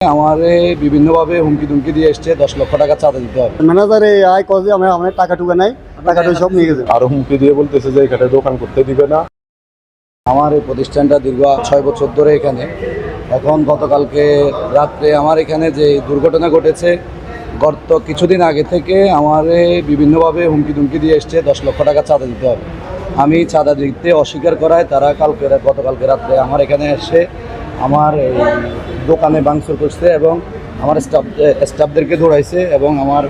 আমারে বিভিন্নভাবে হুমকি দুমকি দিয়ে এসছে 10 লক্ষ টাকা চাঁদা দিতে হবে। ম্যানেজারে আয় কজে আমার টাকা টুকা নাই, টাকাটা সব নিয়ে গেছে। আরো হুমকি দিয়ে বলতেছে যে এখানে দোকান করতে দিবে না। আমার এই প্রতিষ্ঠানটা দীর্ঘ 6 বছর ধরে এখানে। এখন গতকালকে রাত্রে আমার এখানে যে দুর্ঘটনা ঘটেছে, গত কিছুদিন আগে থেকে আমারে বিভিন্নভাবে হুমকি দুমকি দিয়ে এসছে 10 লক্ষ টাকা চাঁদা দিতে হবে। আমি চাঁদা দিতে অস্বীকার করায় তারা গতকালকে রাত্রে আমার এখানে এসে আমার এই দোকানে ভাঙচুর করছে এবং আমার স্টাফদেরকে দৌড়াইছে এবং আমার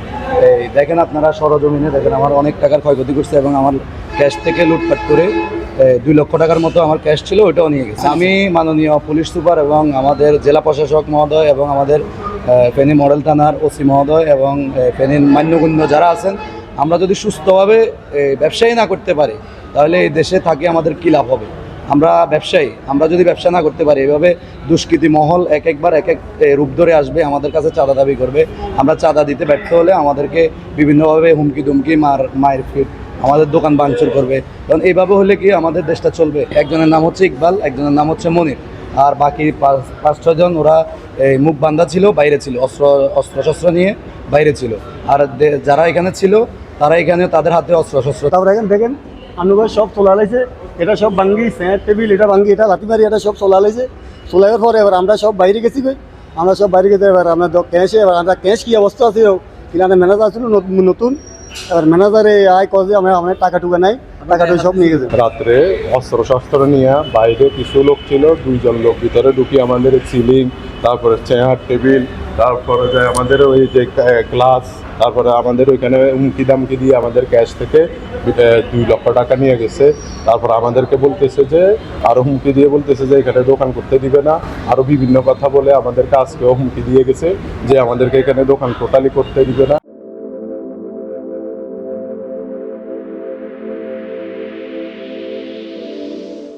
এই দেখেন আপনারা সরজমিনে দেখেন আমার অনেক টাকার ক্ষয়ক্ষতি করছে এবং আমার ক্যাশ থেকে লুটপাট করে 2 লক্ষ টাকার মতো আমার ক্যাশ ছিল, ওটাও নিয়ে গেছে। আমি মাননীয় পুলিশ সুপার এবং আমাদের জেলা প্রশাসক মহোদয় এবং আমাদের ফেনী মডেল থানার ওসি মহোদয় এবং ফেনীর মান্যগণ্য যারা আছেন, আমরা যদি সুস্থভাবে ব্যবসায়ী না করতে পারি তাহলে এই দেশে থাকি আমাদের কী লাভ হবে? আমরা ব্যবসায়ী, আমরা যদি ব্যবসা না করতে পারি, এভাবে দুষ্কৃতী মহল একবার এক রূপ ধরে আসবে, আমাদের কাছে চাঁদা দাবি করবে। আমরা চাঁদা দিতে ব্যর্থ হলে আমাদেরকে বিভিন্নভাবে হুমকি দুমকি মায়ের ফিট আমাদের দোকান ভাঙচুর করবে। কারণ এইভাবে হলে কি আমাদের দেশটা চলবে? একজনের নাম হচ্ছে ইকবাল, একজনের নাম হচ্ছে মনির, আর বাকি 5-6 জন ওরা মুখ বান্ধা ছিল, বাইরে ছিল, অস্ত্রশস্ত্র নিয়ে বাইরে ছিল। আর যারা এখানে ছিল তারা এখানে তাদের হাতে অস্ত্রশস্ত্র। তারপরে এখন দেখেন আনুভাই সব চলা লাইছে, এটা সব ভাঙ্গি, স্যাঁত টেবিল এটা ভাঙ্গি, এটা লাঠি মারি, এটা সব চলা লাইছে। চলাইয়ের পরে এবার আমরা সব বাইরে গেছি কই, আমরা সব বাইরে গেছি। এবার আমরা ক্যাশে, এবার আমরা ক্যাশ কী অবস্থা আছে, কিনা ম্যানেজার ছিল নতুন, এবার ম্যানেজারে আয় কজে আমার টাকা টুকা নাই, টাকাটা সব নিয়ে গেছে। রাত্রে অস্ত্র নিয়ে বাইরে কিছু লোক ছিল, 2 জন লোক ভিতরে ঢুকি আমাদের সিলিং, তারপরে চেয়ার টেবিল, তারপরে যে আমাদের ওই যে গ্লাস, তারপরে আমাদের ওইখানে হুমকি দামকি দিয়ে আমাদের ক্যাশ থেকে 2 লক্ষ টাকা নিয়ে গেছে। তারপর আমাদেরকে বলতেছে যে আরো হুমকি দিয়ে বলতেছে যে এখানে দোকান করতে দিবে না, আরো বিভিন্ন কথা বলে আমাদেরকে আজকেও হুমকি দিয়ে গেছে যে আমাদেরকে এখানে দোকান টোটালি করতে দিবে না।